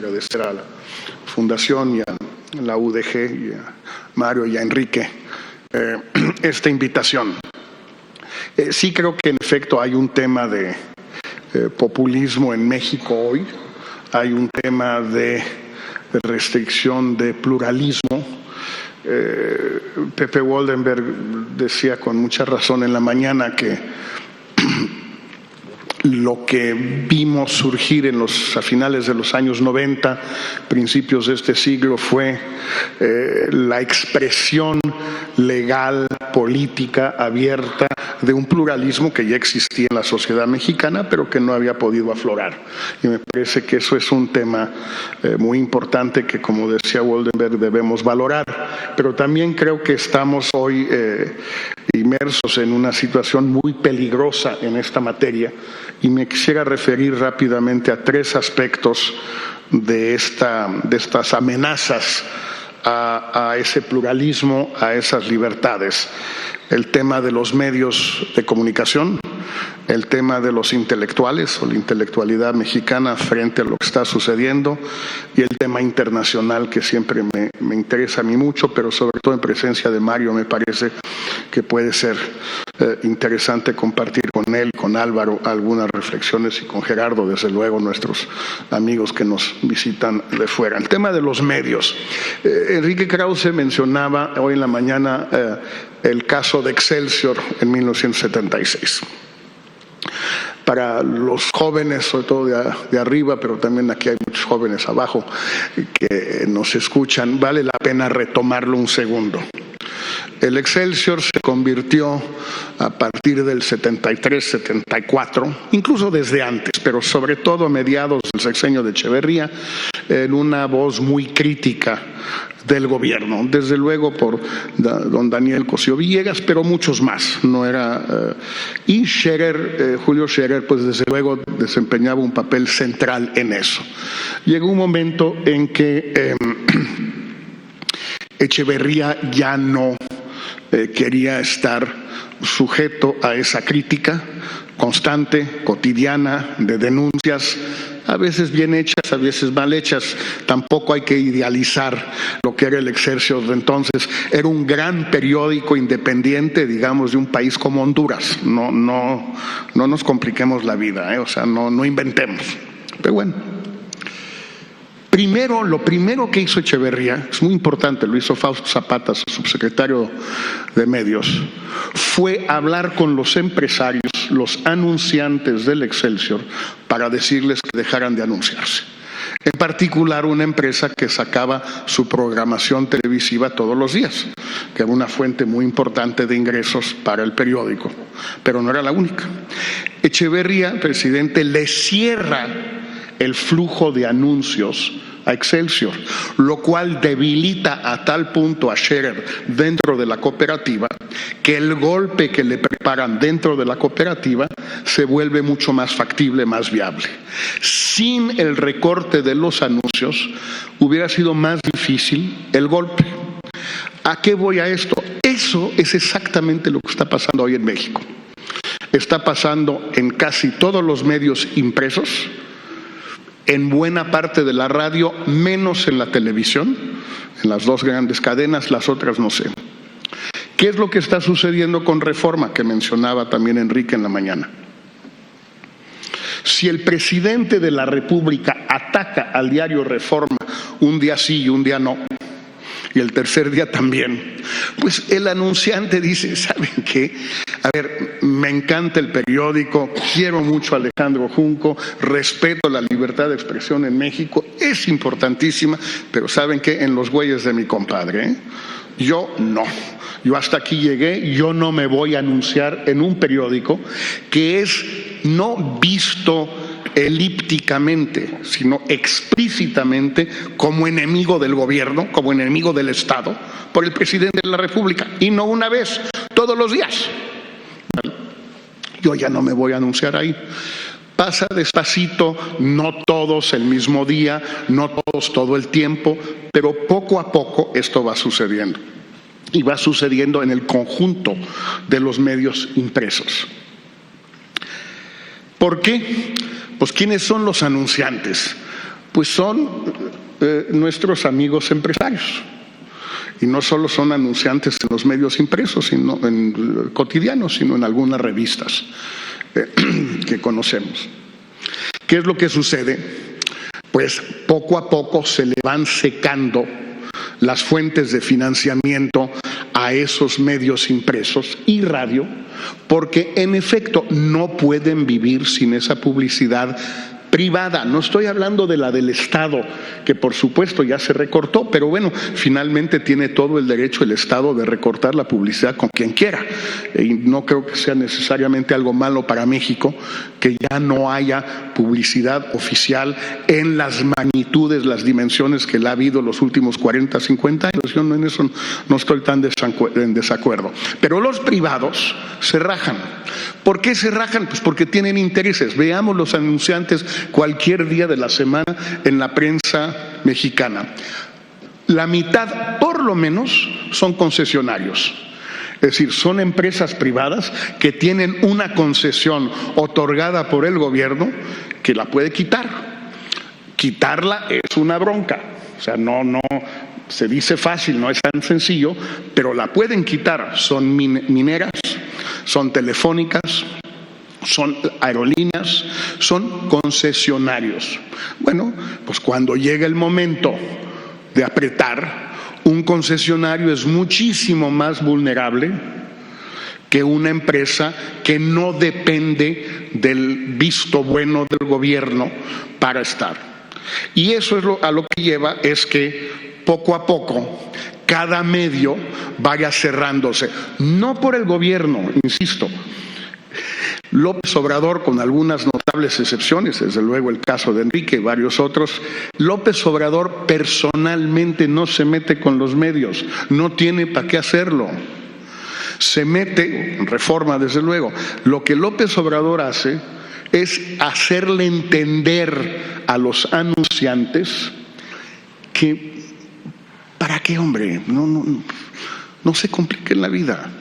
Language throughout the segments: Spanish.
agradecer a la Fundación y a la UDG y a Mario y a Enrique esta invitación. Sí creo que en efecto hay un tema de populismo en México hoy, hay un tema de restricción de pluralismo. Pepe Woldenberg decía con mucha razón en la mañana que lo que vimos surgir a finales de los años 90, principios de este siglo, fue la expresión legal, política, abierta de un pluralismo que ya existía en la sociedad mexicana, pero que no había podido aflorar. Y me parece que eso es un tema muy importante que, como decía Woldenberg, debemos valorar. Pero también creo que estamos hoy inmersos en una situación muy peligrosa en esta materia, y me quisiera referir rápidamente a tres aspectos de estas amenazas a ese pluralismo, a esas libertades. El tema de los medios de comunicación, el tema de los intelectuales o la intelectualidad mexicana frente a lo que está sucediendo, y el tema internacional, que siempre me interesa a mí mucho, pero sobre todo en presencia de Mario me parece que puede ser interesante compartir con él, con Álvaro, algunas reflexiones, y con Gerardo, desde luego, nuestros amigos que nos visitan de fuera. El tema de los medios. Enrique Krause mencionaba hoy en la mañana el caso de Excelsior en 1976. Para los jóvenes, sobre todo de arriba, pero también aquí hay muchos jóvenes abajo que nos escuchan, vale la pena retomarlo un segundo. El Excelsior se convirtió a partir del 73-74, incluso desde antes, pero sobre todo a mediados del sexenio de Echeverría, en una voz muy crítica del gobierno, desde luego por don Daniel Cosío Villegas, pero muchos más. No era y Scherer, Julio Scherer, pues desde luego desempeñaba un papel central en eso. Llegó un momento en que Echeverría ya no quería estar sujeto a esa crítica constante, cotidiana, de denuncias, a veces bien hechas, a veces mal hechas. Tampoco hay que idealizar lo que era el Excelsior de entonces. Era un gran periódico independiente, digamos, de un país como Honduras. No nos compliquemos la vida, o sea, no inventemos. Pero bueno. Lo primero que hizo Echeverría, es muy importante, lo hizo Fausto Zapata, su subsecretario de Medios, fue hablar con los empresarios, los anunciantes del Excelsior, para decirles que dejaran de anunciarse. En particular, una empresa que sacaba su programación televisiva todos los días, que era una fuente muy importante de ingresos para el periódico, pero no era la única. Echeverría, presidente, le cierra el flujo de anuncios a Excelsior, lo cual debilita a tal punto a Scherer dentro de la cooperativa que el golpe que le preparan dentro de la cooperativa se vuelve mucho más factible, más viable. Sin el recorte de los anuncios hubiera sido más difícil el golpe. ¿A qué voy a esto? Eso es exactamente lo que está pasando hoy en México. Está pasando en casi todos los medios impresos, en buena parte de la radio, menos en la televisión, en las dos grandes cadenas, las otras no sé. ¿Qué es lo que está sucediendo con Reforma, que mencionaba también Enrique en la mañana? Si el presidente de la República ataca al diario Reforma un día sí y un día no, y el tercer día también, pues el anunciante dice, ¿saben qué? A ver, me encanta el periódico, quiero mucho a Alejandro Junco, respeto la libertad de expresión en México, es importantísima, pero ¿saben qué? En los güeyes de mi compadre, yo no. Yo hasta aquí llegué, yo no me voy a anunciar en un periódico que es no visto elípticamente, sino explícitamente como enemigo del gobierno, como enemigo del Estado, por el presidente de la República, y no una vez, todos los días. Yo ya no me voy a anunciar ahí. Pasa despacito, no todos el mismo día, no todos todo el tiempo, pero poco a poco esto va sucediendo. Y va sucediendo en el conjunto de los medios impresos. ¿Por qué? Pues ¿quiénes son los anunciantes? pues son nuestros amigos empresarios. Y no solo son anunciantes en los medios impresos, sino en cotidianos, sino en algunas revistas que conocemos. ¿Qué es lo que sucede? Pues poco a poco se le van secando las fuentes de financiamiento a esos medios impresos y radio, porque en efecto no pueden vivir sin esa publicidad privada. No estoy hablando de la del Estado, que por supuesto ya se recortó, pero bueno, finalmente tiene todo el derecho el Estado de recortar la publicidad con quien quiera. Y no creo que sea necesariamente algo malo para México que ya no haya publicidad oficial en las magnitudes, las dimensiones que la ha habido los últimos 40, 50 años. Yo en eso no estoy tan en desacuerdo. Pero los privados se rajan. ¿Por qué se rajan? Pues porque tienen intereses. Veamos los anunciantes cualquier día de la semana en la prensa mexicana. La mitad, por lo menos, son concesionarios. Es decir, son empresas privadas que tienen una concesión otorgada por el gobierno que la puede quitar. Quitarla es una bronca. O sea, no se dice fácil, no es tan sencillo, pero la pueden quitar. Son mineras, son telefónicas, son aerolíneas, son concesionarios. Bueno, pues cuando llega el momento de apretar, un concesionario es muchísimo más vulnerable que una empresa que no depende del visto bueno del gobierno para estar. Y eso es a lo que lleva es que poco a poco cada medio vaya cerrándose, no por el gobierno, insisto. López Obrador, con algunas notables excepciones, desde luego el caso de Enrique y varios otros, López Obrador personalmente no se mete con los medios, no tiene para qué hacerlo. Se mete, en Reforma desde luego, lo que López Obrador hace es hacerle entender a los anunciantes que, ¿para qué, hombre? No se compliquen la vida.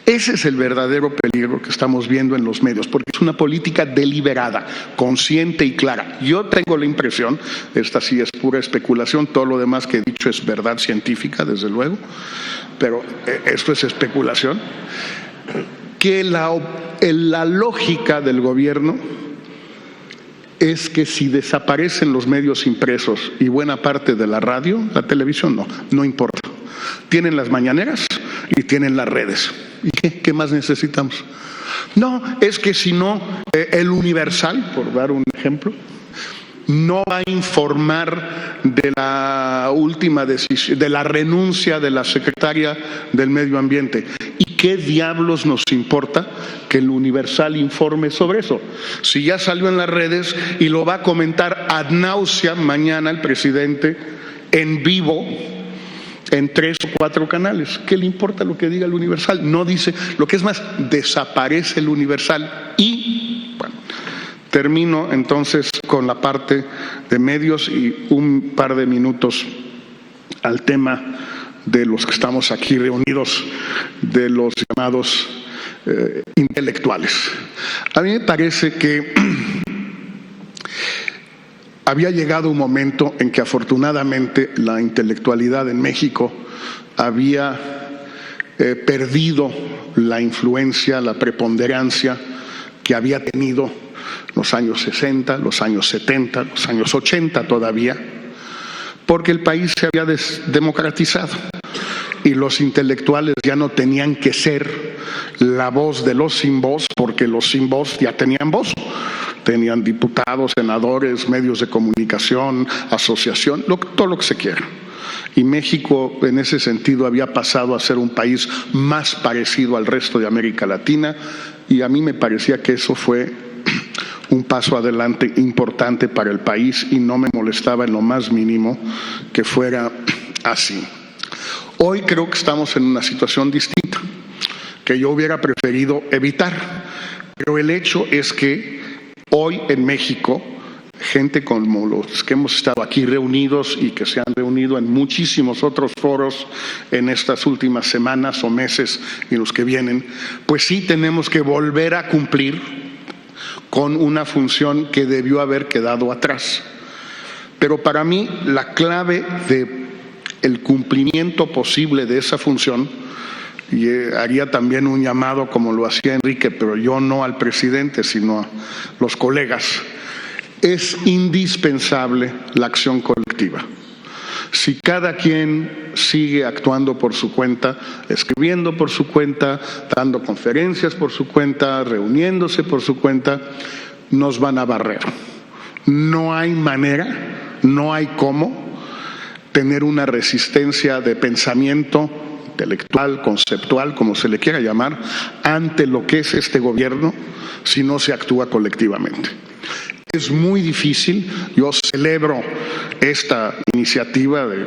Ese es el verdadero peligro que estamos viendo en los medios, porque es una política deliberada, consciente y clara. Yo tengo la impresión, esta sí es pura especulación, todo lo demás que he dicho es verdad científica, desde luego, pero esto es especulación, que la lógica del gobierno es que si desaparecen los medios impresos y buena parte de la radio, la televisión no importa. Tienen las mañaneras y tienen las redes. ¿Y qué más necesitamos? No, es que si no, el Universal, por dar un ejemplo, no va a informar de la última decisión, de la renuncia de la secretaria del Medio Ambiente. ¿Y qué diablos nos importa que el Universal informe sobre eso? Si ya salió en las redes y lo va a comentar ad nauseam mañana el presidente en vivo, en 3 o 4 canales. ¿Qué le importa lo que diga el Universal? No dice, lo que es más, desaparece el Universal. Y, bueno, termino entonces con la parte de medios y un par de minutos al tema de los que estamos aquí reunidos, de los llamados intelectuales. A mí me parece que había llegado un momento en que afortunadamente la intelectualidad en México había perdido la influencia, la preponderancia que había tenido los años 60, los años 70, los años 80 todavía, porque el país se había democratizado y los intelectuales ya no tenían que ser la voz de los sin voz, porque los sin voz ya tenían voz. Tenían diputados, senadores, medios de comunicación, asociación, todo lo que se quiera. Y México en ese sentido había pasado a ser un país más parecido al resto de América Latina, y a mí me parecía que eso fue un paso adelante importante para el país y no me molestaba en lo más mínimo que fuera así. Hoy creo que estamos en una situación distinta, que yo hubiera preferido evitar, pero el hecho es que hoy en México, gente como los que hemos estado aquí reunidos y que se han reunido en muchísimos otros foros en estas últimas semanas o meses y los que vienen, pues sí tenemos que volver a cumplir con una función que debió haber quedado atrás. Pero para mí la clave de el cumplimiento posible de esa función, y haría también un llamado como lo hacía Enrique, pero yo no al presidente, sino a los colegas, es indispensable la acción colectiva. Si cada quien sigue actuando por su cuenta, escribiendo por su cuenta, dando conferencias por su cuenta, reuniéndose por su cuenta, nos van a barrer. No hay manera, no hay cómo tener una resistencia de pensamiento intelectual, conceptual, como se le quiera llamar, ante lo que es este gobierno si no se actúa colectivamente. Es muy difícil. Yo celebro esta iniciativa de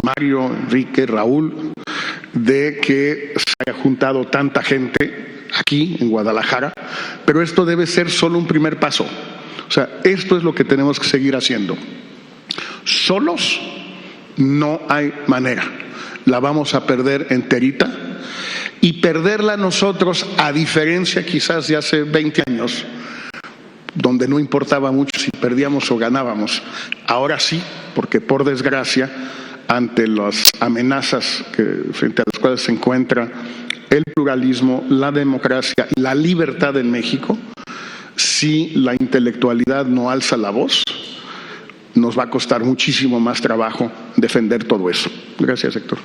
Mario, Enrique, Raúl, de que se haya juntado tanta gente aquí en Guadalajara, pero esto debe ser solo un primer paso. O sea, esto es lo que tenemos que seguir haciendo. Solos no hay manera. La vamos a perder enterita, y perderla nosotros, a diferencia quizás de hace 20 años, donde no importaba mucho si perdíamos o ganábamos. Ahora sí, porque por desgracia, ante las amenazas frente a las cuales se encuentra el pluralismo, la democracia y la libertad en México, si la intelectualidad no alza la voz, nos va a costar muchísimo más trabajo defender todo eso. Gracias, Héctor.